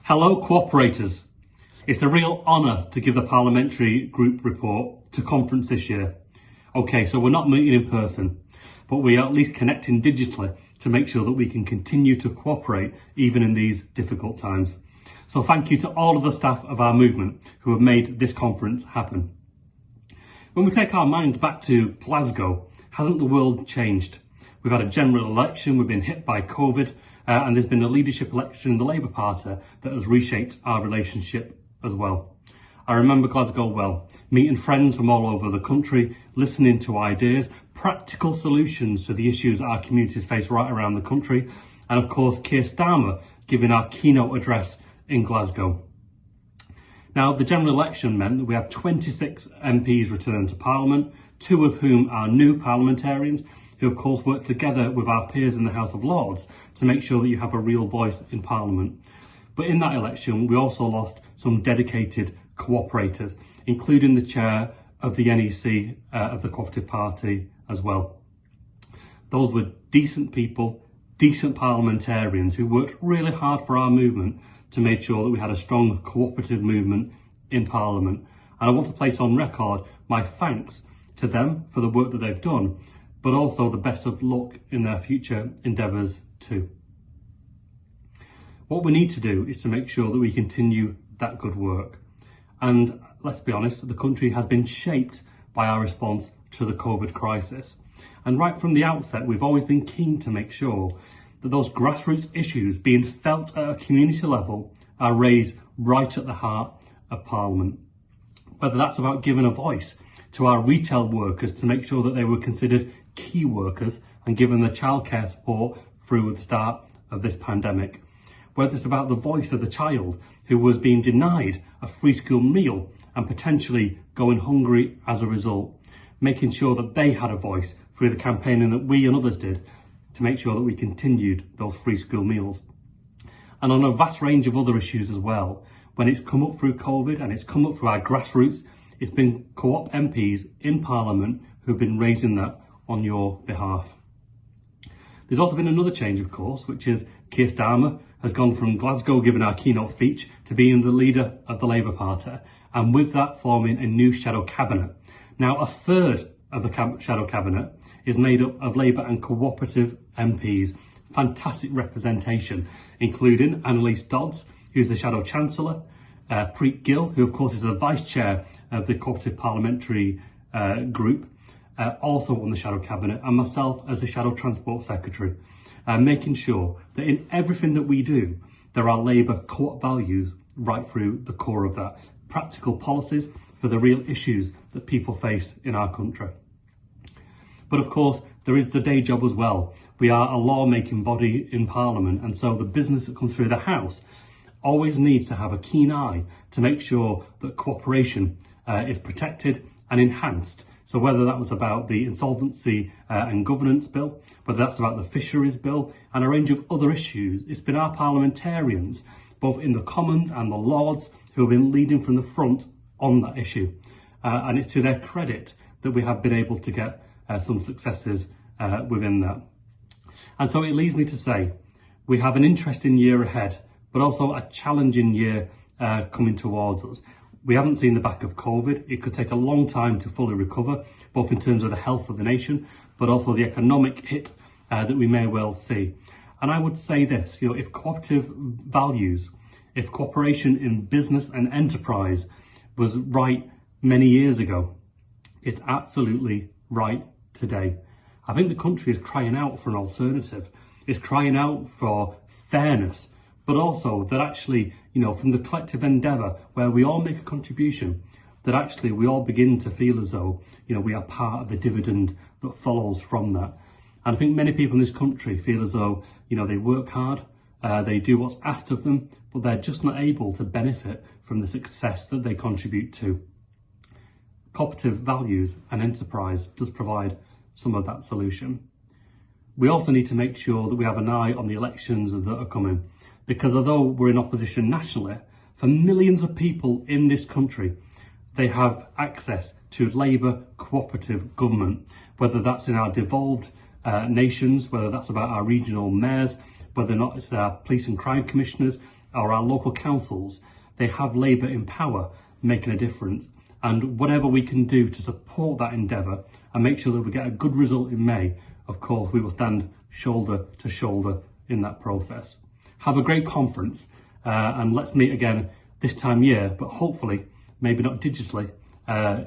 Hello, co-operators. It's a real honour to give the Parliamentary group report to conference this year. Okay, so we're not meeting in person, but we are at least connecting digitally to make sure that we can continue to cooperate even in these difficult times. So thank you to all of the staff of our movement who have made this conference happen. When we take our minds back to Glasgow, hasn't the world changed? We've had a general election, we've been hit by COVID, and there's been a leadership election in the Labour Party that has reshaped our relationship as well. I remember Glasgow well, meeting friends from all over the country, listening to ideas, practical solutions to the issues that our communities face right around the country, and of course Keir Starmer giving our keynote address in Glasgow. Now, the general election meant that we have 26 MPs returned to Parliament, 2 of whom are new parliamentarians, who of course work together with our peers in the House of Lords to make sure that you have a real voice in Parliament. But in that election, we also lost some dedicated co-operators, including the chair of the NEC of the Co-operative Party as well. Those were decent people, decent parliamentarians who worked really hard for our movement to make sure that we had a strong cooperative movement in Parliament. And I want to place on record my thanks to them for the work that they've done, but also the best of luck in their future endeavours too. What we need to do is to make sure that we continue that good work. And let's be honest, the country has been shaped by our response to the COVID crisis. And right from the outset, we've always been keen to make sure that those grassroots issues being felt at a community level are raised right at the heart of Parliament. Whether that's about giving a voice to our retail workers to make sure that they were considered key workers and given the childcare support through the start of this pandemic. Whether it's about the voice of the child who was being denied a free school meal and potentially going hungry as a result, making sure that they had a voice through the campaigning that we and others did to make sure that we continued those free school meals. And on a vast range of other issues as well, when it's come up through COVID and it's come up through our grassroots, it's been Co-op MPs in Parliament who've been raising that on your behalf. There's also been another change, of course, which is Keir Starmer has gone from Glasgow giving our keynote speech to being the leader of the Labour Party, and with that forming a new shadow cabinet. Now, a third of the shadow cabinet is made up of Labour and cooperative MPs. Fantastic representation, including Annalise Dodds, who's the Shadow Chancellor, Preet Gill, who of course is the Vice Chair of the Co-operative Parliamentary group, also on the Shadow Cabinet, and myself as the Shadow Transport Secretary, making sure that in everything that we do, there are Labour co-op values right through the core of that. Practical policies for the real issues that people face in our country. But of course, there is the day job as well. We are a law-making body in Parliament, and so the business that comes through the House always needs to have a keen eye to make sure that cooperation is protected and enhanced. So whether that was about the Insolvency and Governance Bill, whether that's about the Fisheries Bill and a range of other issues, it's been our parliamentarians, both in the Commons and the Lords, who have been leading from the front on that issue. And it's to their credit that we have been able to get some successes within that. And so it leads me to say, we have an interesting year ahead, but also a challenging year coming towards us. We haven't seen the back of COVID. It could take a long time to fully recover, both in terms of the health of the nation, but also the economic hit that we may well see. And I would say this, if cooperative values, if cooperation in business and enterprise was right many years ago, it's absolutely right today. I think the country is crying out for an alternative. It's crying out for fairness, but also that actually, from the collective endeavour where we all make a contribution, that actually we all begin to feel as though, we are part of the dividend that follows from that. And I think many people in this country feel as though, they work hard, they do what's asked of them, but they're just not able to benefit from the success that they contribute to. Cooperative values and enterprise does provide some of that solution. We also need to make sure that we have an eye on the elections that are coming, because although we're in opposition nationally, for millions of people in this country, they have access to Labour cooperative government, whether that's in our devolved nations, whether that's about our regional mayors, whether or not it's our police and crime commissioners, or our local councils, they have Labour in power making a difference. And whatever we can do to support that endeavour and make sure that we get a good result in May, of course, we will stand shoulder to shoulder in that process. Have a great conference and let's meet again this time year, but hopefully, maybe not digitally,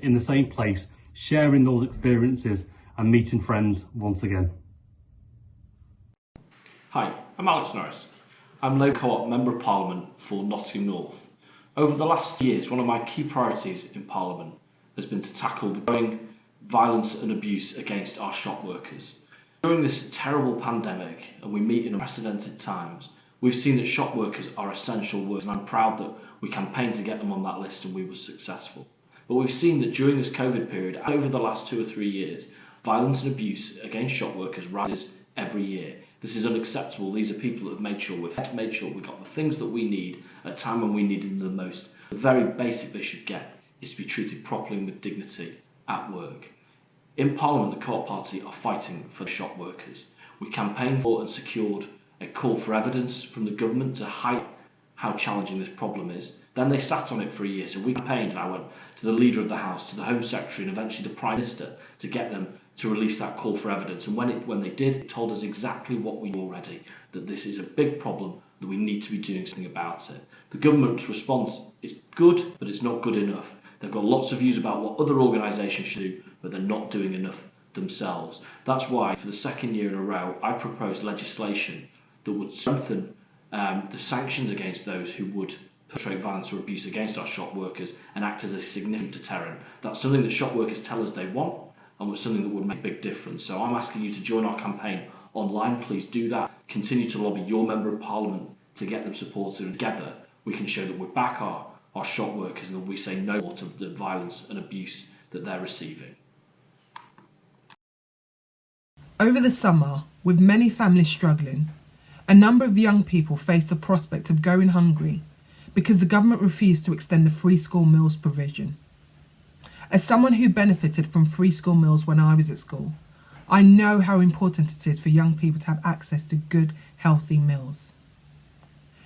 in the same place, sharing those experiences and meeting friends once again. Hi, I'm Alex Norris. I'm Labour Co-op Member of Parliament for Nottingham North. Over the last years, one of my key priorities in Parliament has been to tackle the growing violence and abuse against our shop workers. During this terrible pandemic, and we meet in unprecedented times, we've seen that shop workers are essential workers, and I'm proud that we campaigned to get them on that list and we were successful. But we've seen that during this COVID period, over the last 2 or 3 years, violence and abuse against shop workers rises every year. This is unacceptable. These are people that have made sure we've got the things that we need at a time when we needed them the most. The very basic they should get is to be treated properly and with dignity at work. In Parliament, the Co-op Party are fighting for the shop workers. We campaigned for and secured a call for evidence from the government to highlight how challenging this problem is. Then they sat on it for a year, so we campaigned and I went to the Leader of the House, to the Home Secretary and eventually the Prime Minister to get them to release that call for evidence. And when they did, it told us exactly what we knew already, that this is a big problem, that we need to be doing something about it. The government's response is good, but it's not good enough. They've got lots of views about what other organisations should do, but they're not doing enough themselves. That's why, for the second year in a row, I proposed legislation that would strengthen the sanctions against those who would perpetrate violence or abuse against our shop workers and act as a significant deterrent. That's something that shop workers tell us they want, and was something that would make a big difference. So I'm asking you to join our campaign online. Please do that. Continue to lobby your Member of Parliament to get them supported, and together we can show that we back our shop workers and that we say no more to the violence and abuse that they're receiving. Over the summer, with many families struggling, a number of young people faced the prospect of going hungry because the government refused to extend the free school meals provision. As someone who benefited from free school meals when I was at school, I know how important it is for young people to have access to good, healthy meals.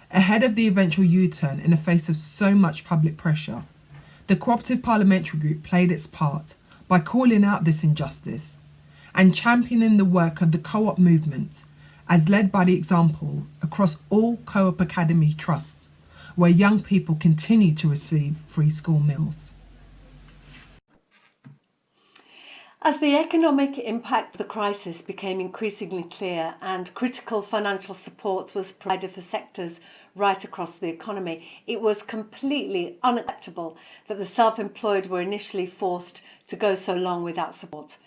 Ahead of the eventual U-turn in the face of so much public pressure, the Co-operative Parliamentary Group played its part by calling out this injustice and championing the work of the co-op movement as led by the example across all Co-op Academy trusts where young people continue to receive free school meals. As the economic impact of the crisis became increasingly clear and critical financial support was provided for sectors right across the economy, it was completely unacceptable that the self-employed were initially forced to go so long without support.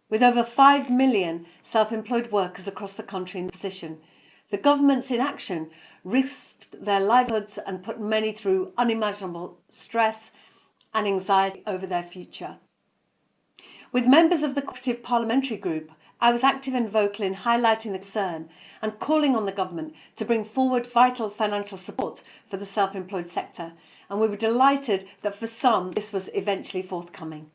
With over 5 million self-employed workers across the country in this position, the government's inaction risked their livelihoods and put many through unimaginable stress and anxiety over their future. With members of the Co-operative Parliamentary Group, I was active and vocal in highlighting the concern and calling on the government to bring forward vital financial support for the self-employed sector, and we were delighted that for some this was eventually forthcoming.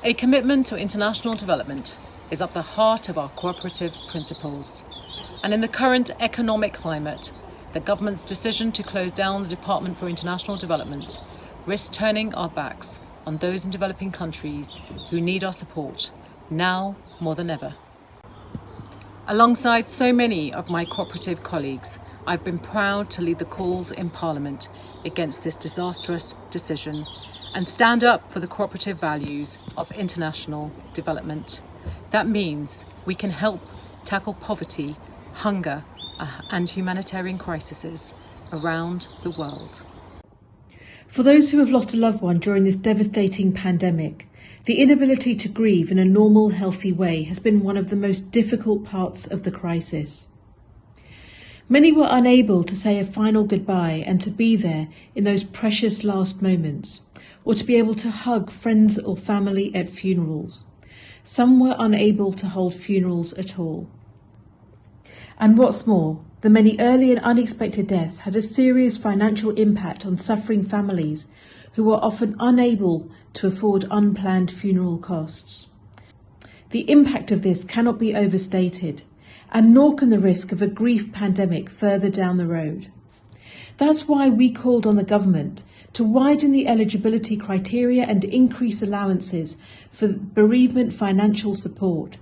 A commitment to international development is at the heart of our cooperative principles. And in the current economic climate, the government's decision to close down the Department for International Development risks turning our backs on those in developing countries who need our support now more than ever. Alongside so many of my cooperative colleagues, I've been proud to lead the calls in Parliament against this disastrous decision and stand up for the cooperative values of international development. That means we can help tackle poverty, hunger, and humanitarian crises around the world. For those who have lost a loved one during this devastating pandemic, the inability to grieve in a normal, healthy way has been one of the most difficult parts of the crisis. Many were unable to say a final goodbye and to be there in those precious last moments, or to be able to hug friends or family at funerals. Some were unable to hold funerals at all. And what's more, the many early and unexpected deaths had a serious financial impact on suffering families who were often unable to afford unplanned funeral costs. The impact of this cannot be overstated, and nor can the risk of a grief pandemic further down the road. That's why we called on the government to widen the eligibility criteria and increase allowances for bereavement financial support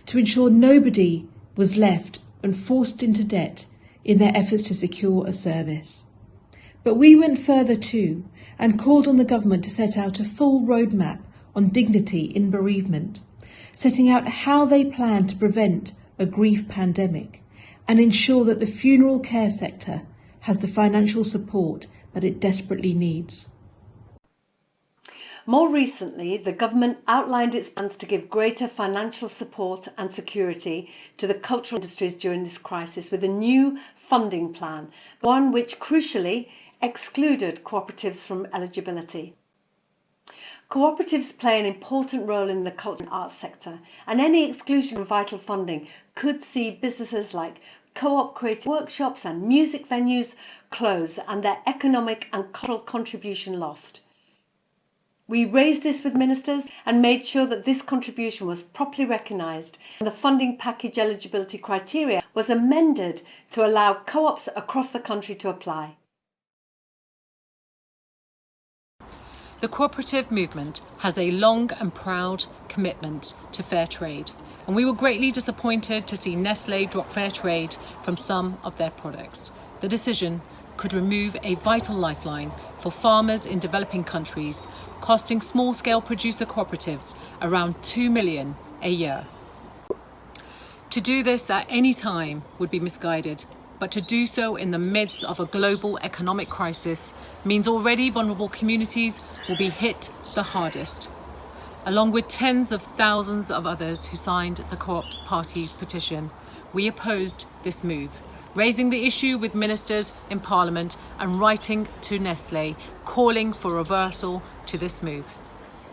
to ensure nobody was left and forced into debt in their efforts to secure a service. But we went further too and called on the government to set out a full roadmap on dignity in bereavement, setting out how they plan to prevent a grief pandemic and ensure that the funeral care sector has the financial support that it desperately needs. More recently, the government outlined its plans to give greater financial support and security to the cultural industries during this crisis with a new funding plan, one which crucially excluded cooperatives from eligibility. Cooperatives play an important role in the culture and arts sector, and any exclusion from vital funding could see businesses like Co-operative workshops and music venues close and their economic and cultural contribution lost. We raised this with ministers and made sure that this contribution was properly recognised and the funding package eligibility criteria was amended to allow co-ops across the country to apply. The cooperative movement has a long and proud commitment to fair trade, and we were greatly disappointed to see Nestlé drop fair trade from some of their products. The decision could remove a vital lifeline for farmers in developing countries, costing small-scale producer cooperatives around $2 million a year. To do this at any time would be misguided, but to do so in the midst of a global economic crisis means already vulnerable communities will be hit the hardest. Along with tens of thousands of others who signed the Co-op Party's petition, we opposed this move, raising the issue with ministers in Parliament and writing to Nestlé, calling for reversal to this move.